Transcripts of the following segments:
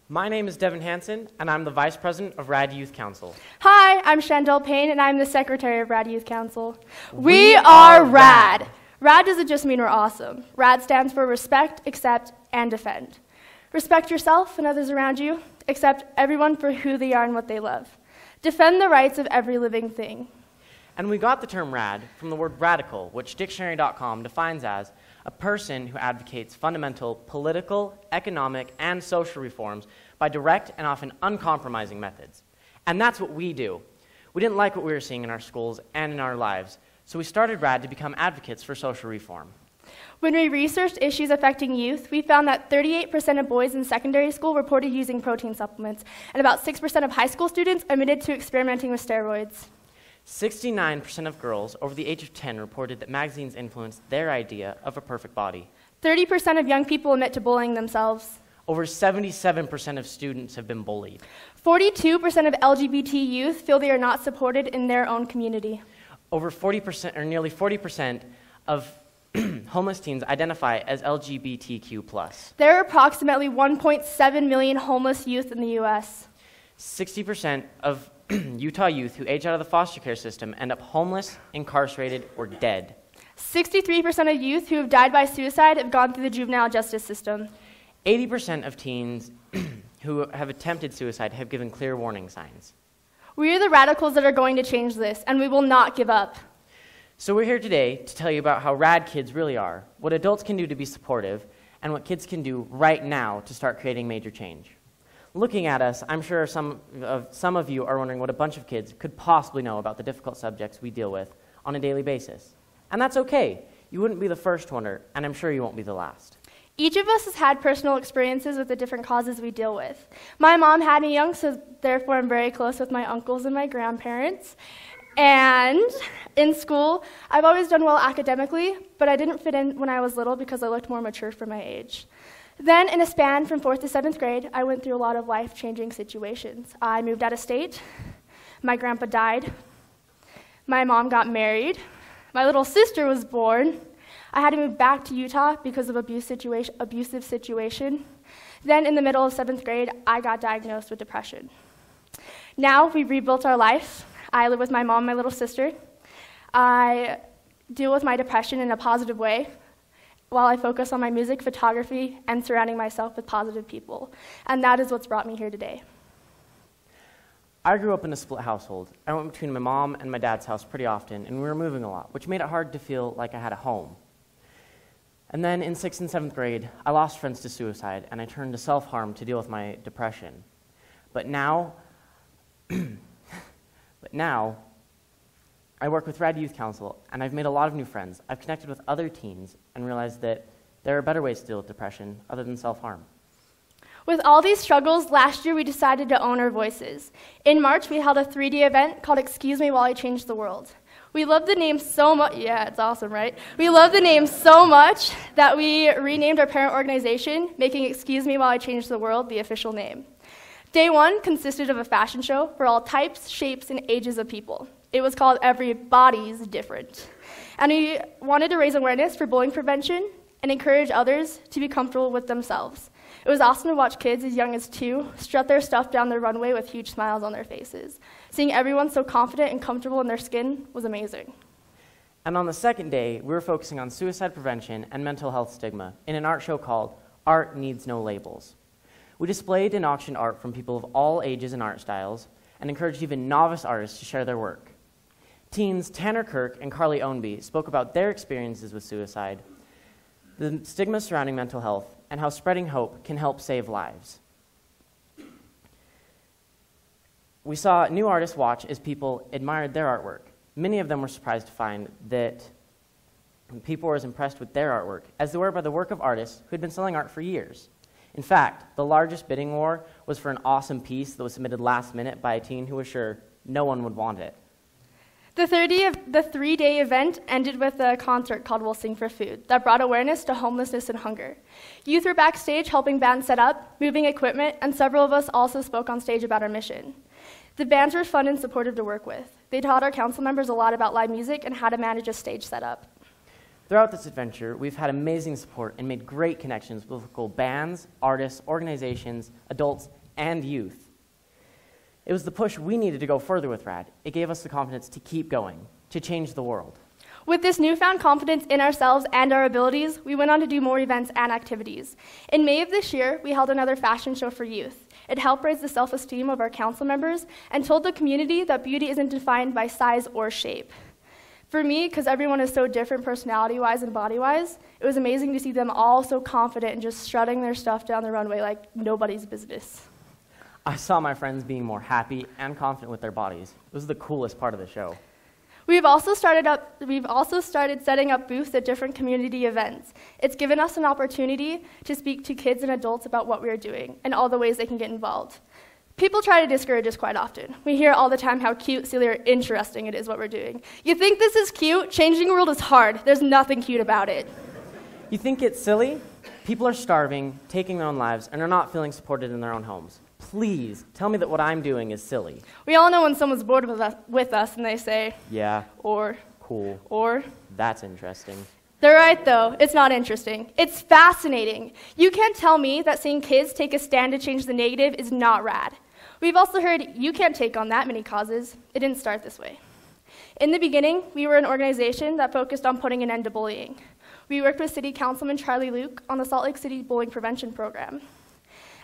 My name is Devun Hansen, and I'm the Vice President of RAD Youth Council. Hi, I'm Shandel Payne, and I'm the Secretary of RAD Youth Council. We are RAD. RAD doesn't just mean we're awesome. RAD stands for respect, accept, and defend. Respect yourself and others around you. Accept everyone for who they are and what they love. Defend the rights of every living thing. And we got the term RAD from the word radical, which dictionary.com defines as a person who advocates fundamental political, economic, and social reforms by direct and often uncompromising methods. And that's what we do. We didn't like what we were seeing in our schools and in our lives, so we started RAD to become advocates for social reform. When we researched issues affecting youth, we found that 38% of boys in secondary school reported using protein supplements, and about 6% of high school students admitted to experimenting with steroids. 69% of girls over the age of 10 reported that magazines influenced their idea of a perfect body. 30% of young people admit to bullying themselves. Over 77% of students have been bullied. 42% of LGBT youth feel they are not supported in their own community. Over 40%, or nearly 40%, of homeless teens identify as LGBTQ+. There are approximately 1.7 million homeless youth in the U.S. 60% of Utah youth who age out of the foster care system end up homeless, incarcerated, or dead. 63% of youth who have died by suicide have gone through the juvenile justice system. 80% of teens who have attempted suicide have given clear warning signs. We are the radicals that are going to change this, and we will not give up. So we're here today to tell you about how rad kids really are, what adults can do to be supportive, and what kids can do right now to start creating major change. Looking at us, I'm sure some of you are wondering what a bunch of kids could possibly know about the difficult subjects we deal with on a daily basis. And that's okay. You wouldn't be the first to wonder, and I'm sure you won't be the last. Each of us has had personal experiences with the different causes we deal with. My mom had me young, so therefore I'm very close with my uncles and my grandparents. And in school, I've always done well academically, but I didn't fit in when I was little because I looked more mature for my age. Then, in a span from 4th to 7th grade, I went through a lot of life-changing situations. I moved out of state, my grandpa died, my mom got married, my little sister was born, I had to move back to Utah because of abusive situation. Then, in the middle of 7th grade, I got diagnosed with depression. Now, we've rebuilt our life. I live with my mom and my little sister. I deal with my depression in a positive way, while I focus on my music, photography, and surrounding myself with positive people. And that is what's brought me here today. I grew up in a split household. I went between my mom and my dad's house pretty often, and we were moving a lot, which made it hard to feel like I had a home. And then in 6th and 7th grade, I lost friends to suicide, and I turned to self-harm to deal with my depression. But now, I work with RAD Youth Council, and I've made a lot of new friends. I've connected with other teens and realized that there are better ways to deal with depression other than self-harm. With all these struggles, last year we decided to own our voices. In March, we held a 3-day event called Excuse Me While I Change the World. We love the name so much. Yeah, it's awesome, right? We love the name so much that we renamed our parent organization, making Excuse Me While I Change the World the official name. Day 1 consisted of a fashion show for all types, shapes, and ages of people. It was called Everybody's Different. And we wanted to raise awareness for bullying prevention and encourage others to be comfortable with themselves. It was awesome to watch kids as young as 2 strut their stuff down the runway with huge smiles on their faces. Seeing everyone so confident and comfortable in their skin was amazing. And on the second day, we were focusing on suicide prevention and mental health stigma in an art show called Art Needs No Labels. We displayed and auctioned art from people of all ages and art styles and encouraged even novice artists to share their work. Teens Tanner Kirk and Carly Ownby spoke about their experiences with suicide, the stigma surrounding mental health, and how spreading hope can help save lives. We saw new artists watch as people admired their artwork. Many of them were surprised to find that people were as impressed with their artwork as they were by the work of artists who had been selling art for years. In fact, the largest bidding war was for an awesome piece that was submitted last minute by a teen who was sure no one would want it. The 3-day event ended with a concert called We'll Sing for Food that brought awareness to homelessness and hunger. Youth were backstage helping bands set up, moving equipment, and several of us also spoke on stage about our mission. The bands were fun and supportive to work with. They taught our council members a lot about live music and how to manage a stage setup. Throughout this adventure, we've had amazing support and made great connections with local bands, artists, organizations, adults, and youth. It was the push we needed to go further with RAD. It gave us the confidence to keep going, to change the world. With this newfound confidence in ourselves and our abilities, we went on to do more events and activities. In May of this year, we held another fashion show for youth. It helped raise the self-esteem of our council members and told the community that beauty isn't defined by size or shape. For me, because everyone is so different personality-wise and body-wise, it was amazing to see them all so confident and just strutting their stuff down the runway like nobody's business. I saw my friends being more happy and confident with their bodies. It was the coolest part of the show. We've also started setting up booths at different community events. It's given us an opportunity to speak to kids and adults about what we are doing and all the ways they can get involved. People try to discourage us quite often. We hear all the time how cute, silly, or interesting it is what we're doing. You think this is cute? Changing the world is hard. There's nothing cute about it. You think it's silly? People are starving, taking their own lives, and are not feeling supported in their own homes. Please tell me that what I'm doing is silly. We all know when someone's bored with us and they say, yeah, or, cool, or. That's interesting. They're right, though. It's not interesting. It's fascinating. You can't tell me that seeing kids take a stand to change the negative is not rad. We've also heard you can't take on that many causes. It didn't start this way. In the beginning, we were an organization that focused on putting an end to bullying. We worked with City Councilman Charlie Luke on the Salt Lake City Bullying Prevention Program.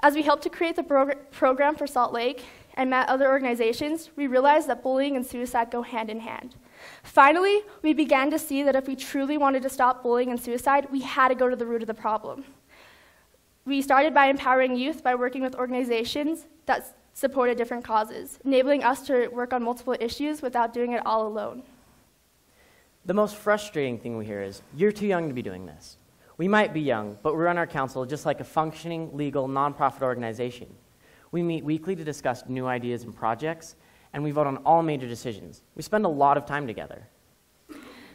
As we helped to create the program for Salt Lake and met other organizations, we realized that bullying and suicide go hand in hand. Finally, we began to see that if we truly wanted to stop bullying and suicide, we had to go to the root of the problem. We started by empowering youth by working with organizations that supported different causes, enabling us to work on multiple issues without doing it all alone. The most frustrating thing we hear is, you're too young to be doing this. We might be young, but we run our council just like a functioning, legal, nonprofit organization. We meet weekly to discuss new ideas and projects, and we vote on all major decisions. We spend a lot of time together.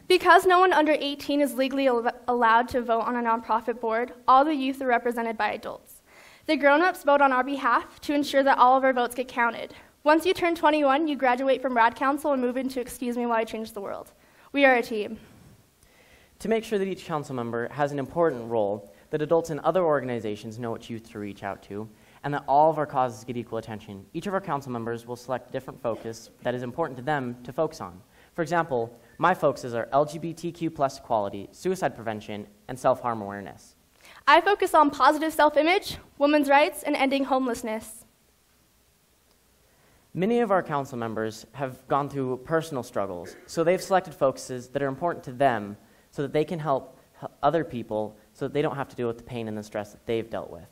Because no one under 18 is legally allowed to vote on a nonprofit board, all the youth are represented by adults. The grown-ups vote on our behalf to ensure that all of our votes get counted. Once you turn 21, you graduate from RAD Council and move into Excuse Me While I Change the World. We are a team. To make sure that each council member has an important role, that adults in other organizations know which youth to reach out to, and that all of our causes get equal attention, each of our council members will select a different focus that is important to them to focus on. For example, my focuses are LGBTQ+ equality, suicide prevention, and self-harm awareness. I focus on positive self-image, women's rights, and ending homelessness. Many of our council members have gone through personal struggles, so they've selected focuses that are important to them so that they can help other people so that they don't have to deal with the pain and the stress that they've dealt with.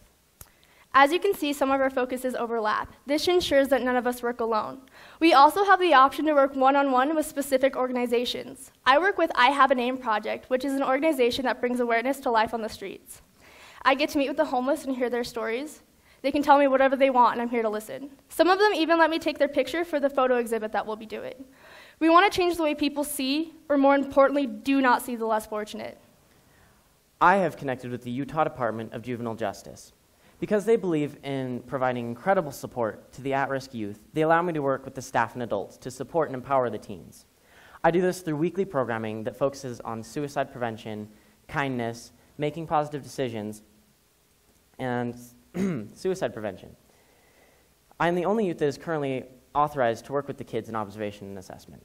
As you can see, some of our focuses overlap. This ensures that none of us work alone. We also have the option to work one-on-one with specific organizations. I work with I Have a Name Project, which is an organization that brings awareness to life on the streets. I get to meet with the homeless and hear their stories. They can tell me whatever they want, and I'm here to listen. Some of them even let me take their picture for the photo exhibit that we'll be doing. We want to change the way people see, or more importantly, do not see the less fortunate. I have connected with the Utah Department of Juvenile Justice. Because they believe in providing incredible support to the at-risk youth, they allow me to work with the staff and adults to support and empower the teens. I do this through weekly programming that focuses on suicide prevention, kindness, making positive decisions, and suicide prevention. I am the only youth that is currently authorized to work with the kids in observation and assessment.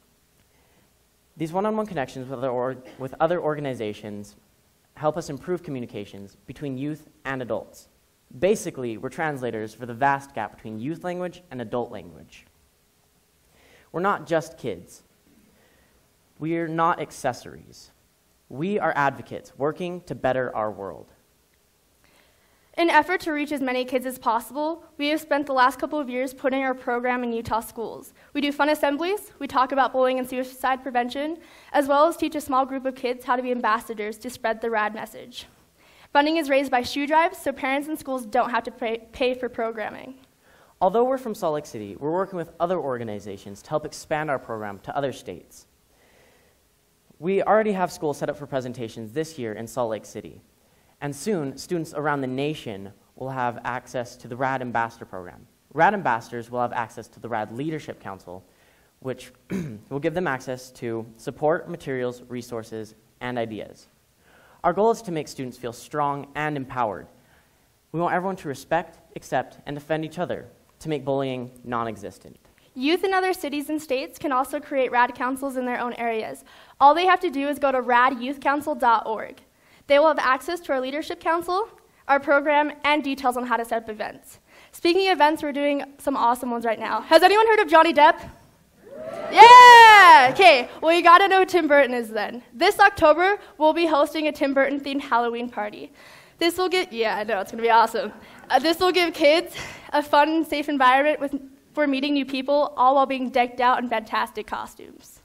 These one-on-one connections with other organizations help us improve communications between youth and adults. Basically, we're translators for the vast gap between youth language and adult language. We're not just kids. We are not accessories. We are advocates working to better our world. In an effort to reach as many kids as possible, we have spent the last couple of years putting our program in Utah schools. We do fun assemblies, we talk about bullying and suicide prevention, as well as teach a small group of kids how to be ambassadors to spread the RAD message. Funding is raised by shoe drives, so parents and schools don't have to pay for programming. Although we're from Salt Lake City, we're working with other organizations to help expand our program to other states. We already have schools set up for presentations this year in Salt Lake City. And soon, students around the nation will have access to the RAD Ambassador Program. RAD ambassadors will have access to the RAD Leadership Council, which will give them access to support, materials, resources, and ideas. Our goal is to make students feel strong and empowered. We want everyone to respect, accept, and defend each other, to make bullying non-existent. Youth in other cities and states can also create RAD councils in their own areas. All they have to do is go to radyouthcouncil.org. They will have access to our leadership council, our program, and details on how to set up events. Speaking of events, we're doing some awesome ones right now. Has anyone heard of Johnny Depp? Yeah! Okay, well, you gotta know who Tim Burton is then. This October, we'll be hosting a Tim Burton-themed Halloween party. This will give, yeah, I know, it's gonna be awesome. This will give kids a fun and safe environment for meeting new people, all while being decked out in fantastic costumes.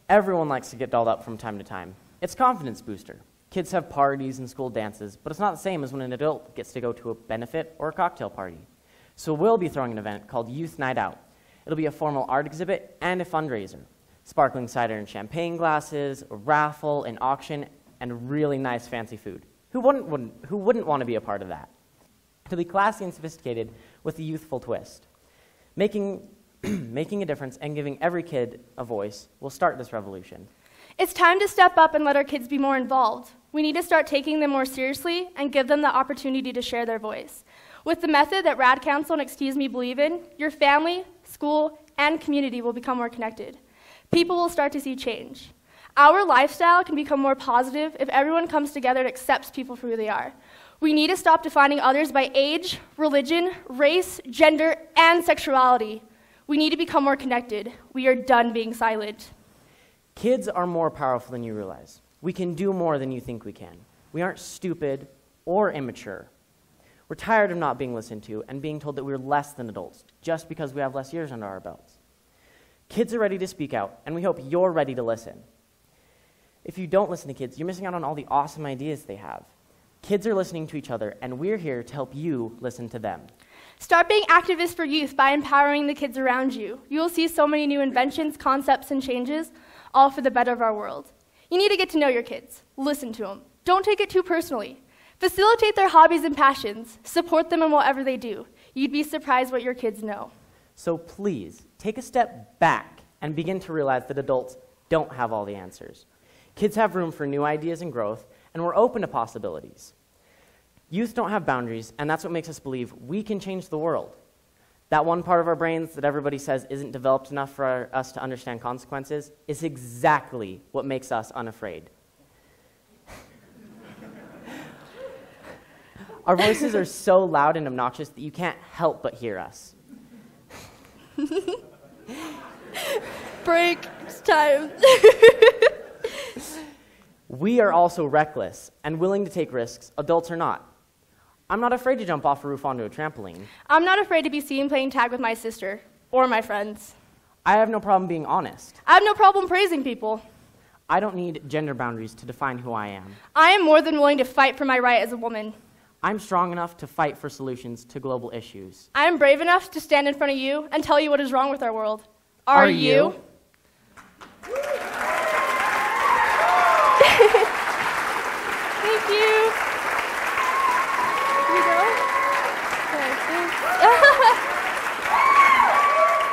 Everyone likes to get dolled up from time to time. It's a confidence booster. Kids have parties and school dances, but it's not the same as when an adult gets to go to a benefit or a cocktail party. So we'll be throwing an event called Youth Night Out. It'll be a formal art exhibit and a fundraiser. Sparkling cider and champagne glasses, a raffle, an auction, and really nice fancy food. Who wouldn't want to be a part of that? It'll be classy and sophisticated with a youthful twist. Making a difference and giving every kid a voice will start this revolution. It's time to step up and let our kids be more involved. We need to start taking them more seriously and give them the opportunity to share their voice. With the method that RAD Council and Excuse Me believe in, your family, school, and community will become more connected. People will start to see change. Our lifestyle can become more positive if everyone comes together and accepts people for who they are. We need to stop defining others by age, religion, race, gender, and sexuality. We need to become more connected. We are done being silent. Kids are more powerful than you realize. We can do more than you think we can. We aren't stupid or immature. We're tired of not being listened to and being told that we're less than adults just because we have less years under our belts. Kids are ready to speak out, and we hope you're ready to listen. If you don't listen to kids, you're missing out on all the awesome ideas they have. Kids are listening to each other, and we're here to help you listen to them. Start being activists for youth by empowering the kids around you. You will see so many new inventions, concepts, and changes, all for the better of our world. You need to get to know your kids. Listen to them. Don't take it too personally. Facilitate their hobbies and passions. Support them in whatever they do. You'd be surprised what your kids know. So please, take a step back and begin to realize that adults don't have all the answers. Kids have room for new ideas and growth, and we're open to possibilities. Youth don't have boundaries, and that's what makes us believe we can change the world. That one part of our brains that everybody says isn't developed enough for us to understand consequences is exactly what makes us unafraid. Our voices are so loud and obnoxious that you can't help but hear us. Break time. We are also reckless and willing to take risks adults are not. I'm not afraid to jump off a roof onto a trampoline. I'm not afraid to be seen playing tag with my sister or my friends. I have no problem being honest. I have no problem praising people. I don't need gender boundaries to define who I am. I am more than willing to fight for my right as a woman. I'm strong enough to fight for solutions to global issues. I am brave enough to stand in front of you and tell you what is wrong with our world. Are you? Thank you.